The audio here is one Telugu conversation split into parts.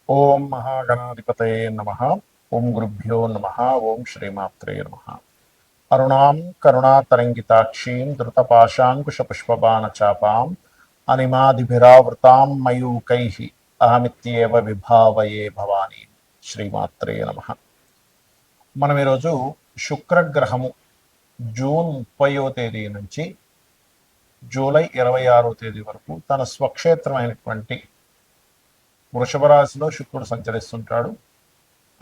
ఓం మహాగణాధిపతయే నమః. ఓం గురుభ్యో నమః. ఓం శ్రీమాత్రే నమః. అరుణాం కరుణాతరంగితాక్షీం ధృతపాశాంకుశపుష్పబాణచాపాం అనిమాదిభిరావృతాం మయూకైః అహమిత్యేవ విభావయే భవానీ. శ్రీమాత్రే నమః. మనం ఈరోజు శుక్రగ్రహము జూన్ 30వ తేదీ నుంచి జూలై 26వ తేదీ వరకు తన స్వక్షేత్రమైనటువంటి వృషభ రాశిలో శుక్రుడు సంచరిస్తుంటాడు.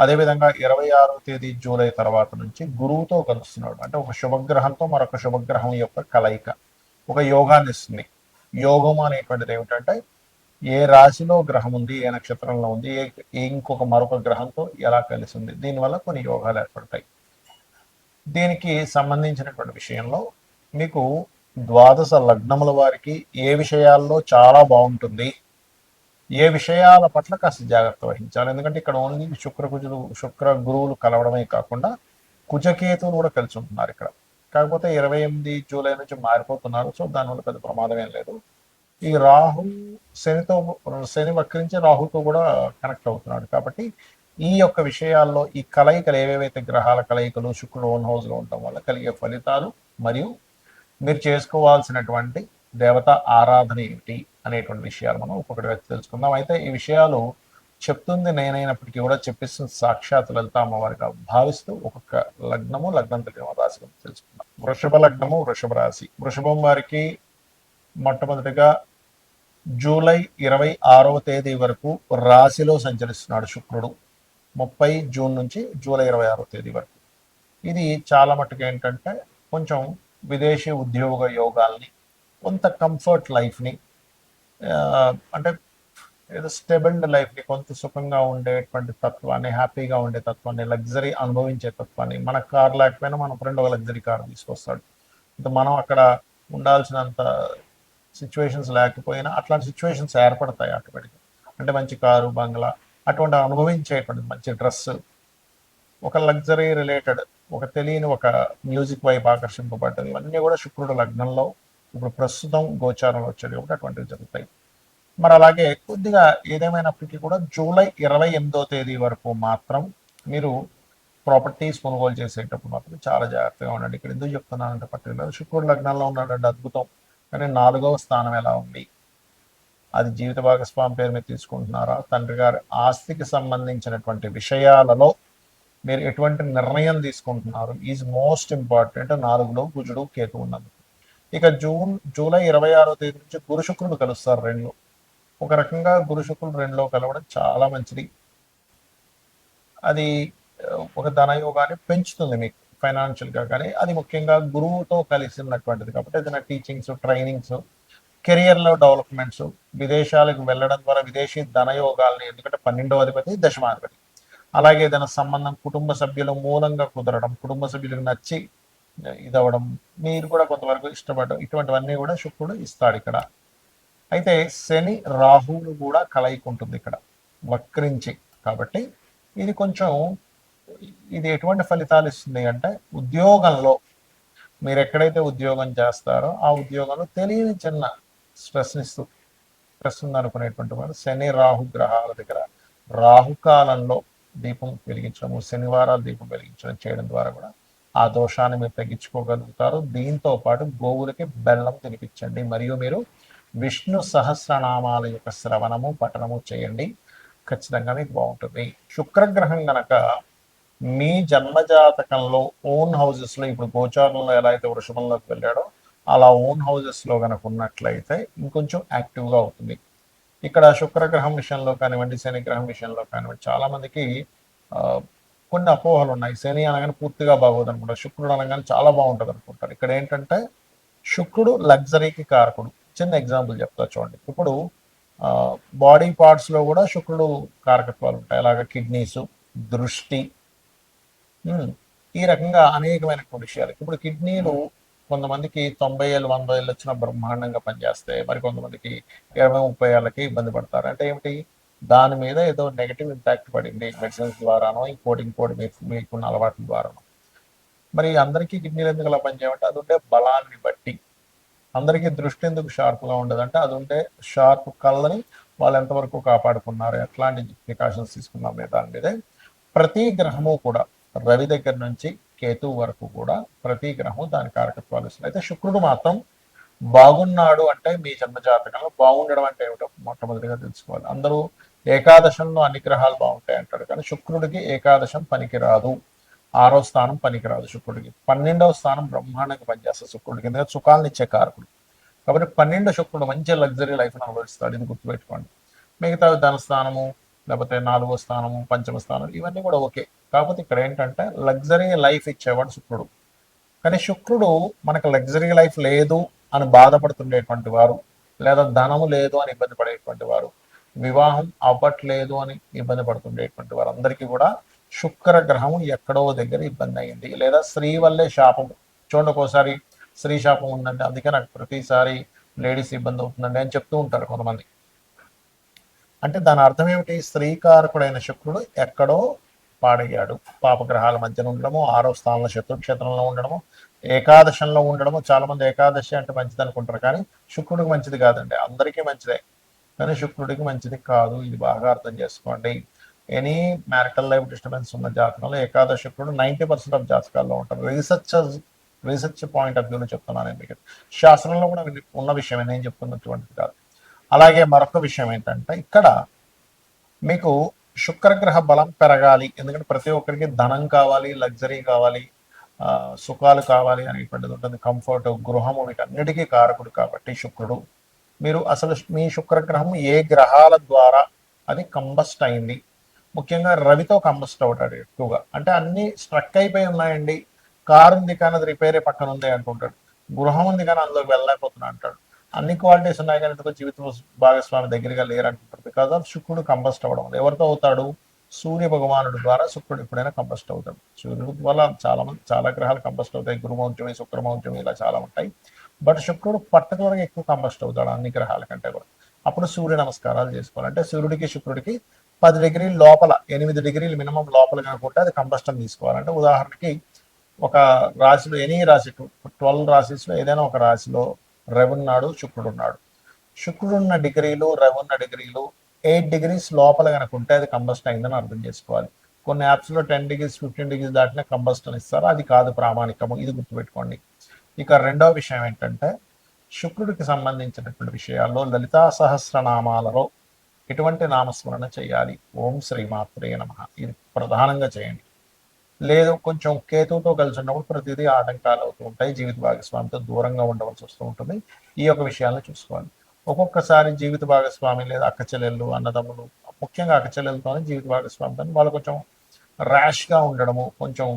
అదేవిధంగా 26వ తేదీ జూలై తర్వాత నుంచి గురువుతో కలుస్తున్నాడు. అంటే ఒక శుభగ్రహంతో మరొక శుభగ్రహం యొక్క కలయిక ఒక యోగాన్ని ఇస్తుంది. యోగం అనేటువంటిది ఏమిటంటే ఏ రాశిలో గ్రహం ఉంది, ఏ నక్షత్రంలో ఉంది, ఇంకొక మరొక గ్రహంతో ఎలా కలిసి ఉంది, దీనివల్ల కొన్ని యోగాలు ఏర్పడతాయి. దీనికి సంబంధించినటువంటి విషయంలో మీకు ద్వాదశ లగ్నముల వారికి ఏ విషయాల్లో చాలా బాగుంటుంది, ఏ విషయాల పట్ల కాస్త జాగ్రత్త వహించాలి. ఎందుకంటే ఇక్కడ ఓన్లీ శుక్ర గురువులు కలవడమే కాకుండా కుజకేతువులు కూడా కలిసి ఉంటున్నారు ఇక్కడ. కాకపోతే 28 జూలై నుంచి మారిపోతున్నారు. సో దానివల్ల పెద్ద ప్రమాదం ఏం లేదు. ఈ రాహు శని వక్రించి రాహుతో కూడా కనెక్ట్ అవుతున్నాడు. కాబట్టి ఈ యొక్క విషయాల్లో ఈ కలయికలు ఏవేవైతే గ్రహాల కలయికలు శుక్రుడు ఓన్ హౌస్ లో ఉండటం వల్ల కలిగే ఫలితాలు మరియు మీరు చేసుకోవాల్సినటువంటి దేవత ఆరాధన ఏమిటి అనేటువంటి విషయాలు మనం ఒక్కొక్కటిగా తెలుసుకుందాం. అయితే ఈ విషయాలు చెప్తుంది నేనైనప్పటికీ కూడా చెప్పిస్తుంది సాక్షాత్ లలిత అమ్మవారిగా భావిస్తూ ఒక్కొక్క లగ్నము లగ్నం తెలియని రాశి తెలుసుకుందాం. వృషభ లగ్నము వృషభ రాశి. వృషభం వారికి మొట్టమొదటిగా జూలై 26వ తేదీ వరకు రాశిలో సంచరిస్తున్నాడు శుక్రుడు. 30 జూన్ నుంచి జూలై 26వ తేదీ వరకు. ఇది చాలా మట్టుకు ఏంటంటే కొంచెం విదేశీ ఉద్యోగ యోగాల్ని, కొంత కంఫర్ట్ లైఫ్ని, అంటే ఏదో స్టెబుల్డ్ లైఫ్ని, కొంత సుఖంగా ఉండేటువంటి తత్వాన్ని, హ్యాపీగా ఉండే తత్వాన్ని, లగ్జరీ అనుభవించే తత్వాన్ని, మన కార్ లేకపోయినా మన ఫ్రెండ్ ఒక లగ్జరీ కార్ తీసుకొస్తాడు. మనం అక్కడ ఉండాల్సినంత సిచ్యువేషన్స్ లేకపోయినా అట్లాంటి సిచ్యువేషన్స్ ఏర్పడతాయి ఆటోమేటిక్గా. అంటే మంచి కారు, బంగ్లా, అటువంటి అనుభవించేటువంటి మంచి డ్రెస్, ఒక లగ్జరీ రిలేటెడ్ ఒక తెలియని ఒక మ్యూజిక్ వైపు ఆకర్షింపబడ్డది, ఇవన్నీ కూడా శుక్రుడు లగ్నంలో ఇప్పుడు ప్రస్తుతం గోచారంలో వచ్చేది కాబట్టి అటువంటివి జరుగుతాయి. మరి అలాగే కొద్దిగా ఏదేమైనప్పటికీ కూడా జూలై 28వ తేదీ వరకు మాత్రం మీరు ప్రాపర్టీస్ కొనుగోలు చేసేటప్పుడు మాత్రం చాలా జాగ్రత్తగా ఉండండి. ఇక్కడ ఎందుకు చెప్తున్నానంటే పర్టికులర్ శుక్రుడు లగ్నంలో ఉన్నాడంటే అద్భుతం, కానీ 4వ స్థానం ఎలా ఉంది, అది జీవిత భాగస్వామి పేరు మీద తీసుకుంటున్నారా, తండ్రి గారి ఆస్తికి సంబంధించినటువంటి విషయాలలో మీరు ఎటువంటి నిర్ణయం తీసుకుంటున్నారు ఈజ్ మోస్ట్ ఇంపార్టెంట్. 4లో కుజుడు కేతు ఉన్నది. ఇక జూలై 26వ తేదీ నుంచి గురు శుక్రుడు కలుస్తారు రెండులో. ఒక రకంగా గురు శుక్రుడు రెండులో కలవడం చాలా మంచిది. అది ఒక ధనయోగాన్ని పెంచుతుంది మీకు ఫైనాన్షియల్గా, కానీ అది ముఖ్యంగా గురువుతో కలిసి ఉన్నటువంటిది కాబట్టి ఏదైనా టీచింగ్స్, ట్రైనింగ్స్, కెరియర్లో డెవలప్మెంట్స్, విదేశాలకు వెళ్ళడం ద్వారా విదేశీ ధనయోగాల్ని, ఎందుకంటే 12వ అధిపతి దశమాధిపతి, అలాగే ఏదైనా సంబంధం కుటుంబ సభ్యుల మూలంగా కుదరడం, కుటుంబ సభ్యులకు నచ్చి ఇదవడం, మీరు కూడా కొంతవరకు ఇష్టపడడం, ఇటువంటివన్నీ కూడా శుక్రుడు ఇస్తాడు ఇక్కడ. అయితే శని రాహువులు కూడా కలయిక ఉంటుంది ఇక్కడ వక్రించి. కాబట్టి ఇది కొంచెం ఇది ఎటువంటి ఫలితాలు ఇస్తుంది అంటే ఉద్యోగంలో మీరు ఎక్కడైతే ఉద్యోగం చేస్తారో ఆ ఉద్యోగంలో తెలియని చిన్న స్ట్రెస్ ఉందనుకునేటువంటి వారు శని రాహు గ్రహాల దగ్గర రాహుకాలంలో దీపం వెలిగించడము, శనివారాలు దీపం వెలిగించడం చేయడం ద్వారా కూడా ఆ దోషాన్ని మీరు తగ్గించుకోగలుగుతారు. దీంతో పాటు గోవులకి బెల్లం తినిపించండి, మరియు మీరు విష్ణు సహస్రనామాల యొక్క శ్రవణము పఠనము చేయండి, ఖచ్చితంగా మీకు బాగుంటుంది. శుక్రగ్రహం గనక మీ జన్మజాతకంలో ఓన్ హౌజెస్లో ఇప్పుడు గోచారంలో ఎలా అయితే వృషభంలోకి వెళ్ళాడో అలా ఓన్ హౌజెస్లో కనుక ఉన్నట్లయితే ఇంకొంచెం యాక్టివ్గా అవుతుంది. ఇక్కడ శుక్రగ్రహం విషయంలో కానివ్వండి, శనిగ్రహం విషయంలో కానివ్వండి, చాలామందికి కొన్ని అపోహలు ఉన్నాయి. శని అనగానే పూర్తిగా బాగోదు అనుకుంటారు, శుక్రుడు అనగానే చాలా బాగుంటుంది అనుకుంటారు. ఇక్కడ ఏంటంటే శుక్రుడు లగ్జరీకి కారకుడు. చిన్న ఎగ్జాంపుల్ చెప్తా చూడండి. ఇప్పుడు బాడీ పార్ట్స్లో కూడా శుక్రుడు కారకత్వాలు ఉంటాయి. అలాగే కిడ్నీస్, దృష్టి, ఈ రకంగా అనేకమైనటువంటి విషయాలు. ఇప్పుడు కిడ్నీలు కొంతమందికి 90 ఏళ్ళు 100 ఏళ్ళు వచ్చినా బ్రహ్మాండంగా పనిచేస్తాయి, మరి కొంతమందికి 20-30 ఏళ్ళకి ఇబ్బంది పడతారు. అంటే ఏమిటి, దాని మీద ఏదో నెగిటివ్ ఇంపాక్ట్ పడింది మెడిసిన్స్ ద్వారానో ఇంకోటి మీకున్న అలవాట్ల ద్వారానో. మరి అందరికీ కిడ్నీలు ఎందుకు అలా పనిచేయమంటే అది ఉండే బలాన్ని బట్టి. అందరికీ దృష్టి ఎందుకు షార్ప్గా ఉండదంటే అది ఉంటే షార్ప్ కళ్ళని వాళ్ళు ఎంతవరకు కాపాడుకున్నారు, ఎట్లాంటి ప్రికాషన్స్ తీసుకున్నారు అనే దాని మీదే ప్రతి గ్రహము కూడా రవి దగ్గర నుంచి కేతు వరకు కూడా ప్రతి గ్రహం దాని కారకత్వాలు ఇస్తుంది. అయితే శుక్రుడు మాత్రం బాగున్నాడు అంటే మీ జన్మజాతకంలో బాగుండడం అంటే ఏమిటో మొట్టమొదటిగా తెలుసుకోవాలి. అందరూ ఏకాదశంలో అన్ని గ్రహాలు బాగుంటాయి అంటారు, కానీ శుక్రుడికి ఏకాదశం పనికిరాదు, 6వ స్థానం పనికిరాదు శుక్రుడికి. 12వ స్థానం బ్రహ్మాండంగా పనిచేస్తుంది శుక్రుడికి, ఎందుకంటే సుఖాలను ఇచ్చే కారకుడు కాబట్టి 12 శుక్రుడు మంచి లగ్జరీ లైఫ్ని అనుభవిస్తాడు, ఇది గుర్తుపెట్టుకోండి. మిగతా ధనస్థానము లేకపోతే 4వ స్థానము పంచమ స్థానం ఇవన్నీ కూడా ఓకే, కాకపోతే ఇక్కడ ఏంటంటే లగ్జరీ లైఫ్ ఇచ్చేవాడు శుక్రుడు. కానీ శుక్రుడు మనకు లగ్జరీ లైఫ్ లేదు అని బాధపడుతుండేటువంటి వారు, లేదా ధనము లేదు అని ఇబ్బంది పడేటువంటి వారు, వివాహం అవ్వట్లేదు అని ఇబ్బంది పడుతుండేటువంటి వారు అందరికీ కూడా శుక్ర గ్రహము ఎక్కడో దగ్గర ఇబ్బంది అయింది, లేదా స్త్రీ వల్లే శాపం. చూడండి, ఒక్కోసారి స్త్రీ శాపం ఉందండి, అందుకే నాకు ప్రతిసారి లేడీస్ ఇబ్బంది అవుతుందండి అని చెప్తూ ఉంటారు కొంతమంది. అంటే దాని అర్థం ఏమిటి? స్త్రీకారకుడైన శుక్రుడు ఎక్కడో పాడయ్యాడు, పాపగ్రహాల మధ్యన ఉండడము, 6వ స్థానంలో శత్రుక్షేత్రంలో ఉండడము, ఏకాదశంలో ఉండడము. చాలా మంది ఏకాదశి అంటే మంచిది అనుకుంటారు, కానీ శుక్రుడికి మంచిది కాదండి. అందరికీ మంచిదే, కానీ శుక్రుడికి మంచిది కాదు, ఇది బాగా అర్థం చేసుకోండి. ఎనీ మ్యారిటల్ లైఫ్ డిస్టర్బెన్స్ ఉన్న జాతకంలో ఏకాదశ శుక్రుడు 90% ఆఫ్ జాతకాల్లో ఉంటారు. రీసెర్చ్ పాయింట్ ఆఫ్ వ్యూలో చెప్తున్నాను నేను మీకు, శాస్త్రంలో కూడా ఉన్న విషయమే, నేను చెప్తున్నటువంటిది కాదు. అలాగే మరొక విషయం ఏంటంటే ఇక్కడ మీకు శుక్రగ్రహ బలం పెరగాలి, ఎందుకంటే ప్రతి ఒక్కరికి ధనం కావాలి, లగ్జరీ కావాలి, సుఖాలు కావాలి అనేటువంటిది ఉంటుంది, కంఫర్ట్, గృహము, వీటన్నిటికీ కారకుడు కాబట్టి శుక్రుడు. మీరు అసలు మీ శుక్రగ్రహం ఏ గ్రహాల ద్వారా అది కంబస్ట్ అయింది, ముఖ్యంగా రవితో కంబస్ట్ అవుతాడు ఎక్కువగా. అంటే అన్ని స్ట్రక్ అయిపోయి ఉన్నాయండి, కారు ఉంది కానీ అది రిపేరే పక్కన ఉంది అనుకుంటాడు, గృహం ఉంది కానీ అందులోకి వెళ్ళలేకపోతున్నా అంటాడు, అన్ని క్వాలిటీస్ ఉన్నాయి కానీ ఎందుకు జీవిత భాగస్వామి దగ్గరగా లేరంటుంటారు. బికాజ్ ఆఫ్ శుక్రుడు కంబస్ట్ అవ్వడం. ఎవరితో అవుతాడు? సూర్య భగవానుడు ద్వారా శుక్రుడు ఎప్పుడైనా కంబస్ట్ అవుతాడు. సూర్యుడు వల్ల చాలా గ్రహాలు కంబస్ట్ అవుతాయి, గురుమౌర్జమి, శుక్రమౌర్జమి, ఇలా చాలా ఉంటాయి. బట్ శుక్రుడు పర్టికులర్గా ఎక్కువ కంబస్ట్ అవుతాడు అన్ని గ్రహాల కంటే కూడా. అప్పుడు సూర్య నమస్కారాలు చేసుకోవాలి. అంటే సూర్యుడికి శుక్రుడికి 10 డిగ్రీల లోపల, 8 డిగ్రీలు మినిమం లోపల కనుకుంటే అది కంబస్టన్ తీసుకోవాలంటే, ఉదాహరణకి ఒక రాశిలో, ఎనీ రాశి 12 రాశిస్లో ఏదైనా ఒక రాశిలో రవి ఉన్నాడు, శుక్రుడు ఉన్నాడు. శుక్రుడు ఉన్న డిగ్రీలు, రవి ఉన్న డిగ్రీలు 8 డిగ్రీస్ లోపల కనుకుంటే అది కంబస్ట్ అయిందని అర్థం చేసుకోవాలి. కొన్ని యాప్స్లో 10 డిగ్రీస్ 15 డిగ్రీస్ దాటినా కంబస్టన్ ఇస్తారు, అది కాదు ప్రామాణికము, ఇది గుర్తుపెట్టుకోండి. ఇక రెండవ విషయం ఏంటంటే శుక్రుడికి సంబంధించినటువంటి విషయాల్లో లలితా సహస్రనామాలలో ఎటువంటి నామస్మరణ చేయాలి? ఓం శ్రీమాత్రే నమః, ఇది ప్రధానంగా చేయండి. లేదు కొంచెం కేతువుతో కలిసి ఉన్నప్పుడు ప్రతిదీ ఆటంకాలు అవుతూ ఉంటాయి, జీవిత భాగస్వామితో దూరంగా ఉండవలసి వస్తూ ఉంటుంది. ఈ యొక్క విషయాలను చూసుకోవాలి. ఒక్కొక్కసారి జీవిత భాగస్వామి లేదా అక్క చెల్లెళ్ళు, అన్నదమ్ములు, ముఖ్యంగా అక్క చెల్లెలతోనే జీవిత భాగస్వామితో వాళ్ళు కొంచెం ర్యాష్గా ఉండడము, కొంచెం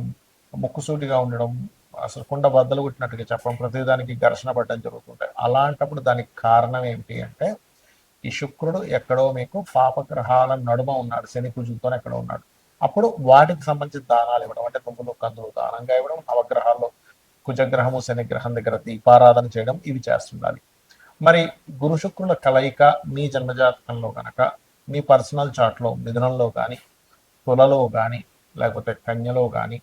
ముక్కుసూటిగా ఉండడం, అసలు కుండ బద్దలు కొట్టినట్టుగా చెప్పడం, ప్రతిదానికి ఘర్షణ పడడం జరుగుతుంటాయి. అలాంటప్పుడు దానికి కారణం ఏమిటి అంటే ఈ శుక్రుడు ఎక్కడో మీకు పాపగ్రహాల నడుమ ఉన్నాడు, శని కుజులతో ఎక్కడో ఉన్నాడు. అప్పుడు వాటికి సంబంధించిన దానాలు ఇవ్వడం, అంటే నువ్వులు కందులు దానంగా ఇవ్వడం, నవగ్రహాల్లో కుజగ్రహము శనిగ్రహం దగ్గర దీపారాధన చేయడం, ఇవి చేస్తుండాలి. మరి గురు శుక్రుల కలయిక మీ జన్మజాతకంలో కనుక మీ పర్సనల్ చార్ట్లో మిథునంలో కానీ, తులలో కానీ, లేకపోతే కన్యలో కానీ,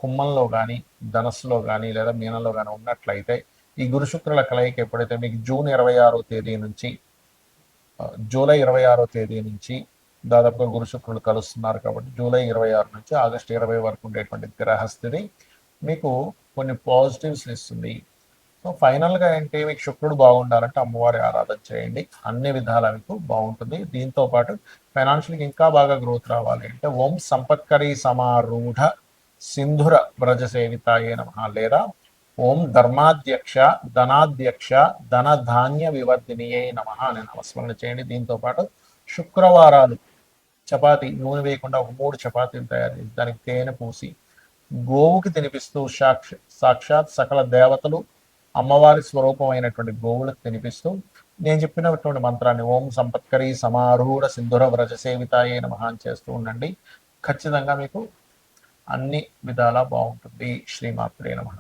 కుంభంలో కానీ, ధనస్సులో కానీ, లేదా మీనంలో కానీ ఉన్నట్లయితే ఈ గురు శుక్రుల కలయిక ఎప్పుడైతే మీకు జూలై 26వ తేదీ నుంచి దాదాపుగా గురు శుక్రులు కలుస్తున్నారు కాబట్టి జూలై 26 నుంచి ఆగస్టు 20 వరకు ఉండేటువంటి గ్రహస్థితి మీకు కొన్ని పాజిటివ్స్ ఇస్తుంది. సో ఫైనల్గా ఏంటి, మీకు శుక్రుడు బాగుండాలంటే అమ్మవారి ఆరాధన చేయండి, అన్ని విధాలా మీకు బాగుంటుంది. దీంతో పాటు ఫైనాన్షియల్గా ఇంకా బాగా గ్రోత్ రావాలి అంటే ఓం సంపత్కరీ సమారూఢ సింధుర వ్రజ సేవితాయే నమః, లేదా ఓం ధర్మాధ్యక్ష ధనాధ్యక్ష ధనధాన్య వివర్ధినియే నమః అని నమస్మరణ చేయండి. దీంతో పాటు శుక్రవారాలు చపాతి నూనె వేయకుండా ఒక 3 చపాతీలు తయారు చేసి దానికి తేనె పూసి గోవుకి తినిపిస్తూ, సాక్షాత్ సకల దేవతలు అమ్మవారి స్వరూపమైనటువంటి గోవులకు తినిపిస్తూ నేను చెప్పినటువంటి మంత్రాన్ని ఓం సంపత్కరీ సమారూఢ సింధుర వ్రజ సేవితాయే నమః అని చేస్తూ ఉండండి. ఖచ్చితంగా మీకు అన్ని విధాలా బాగుంటుంది. శ్రీమాత్రే నమః.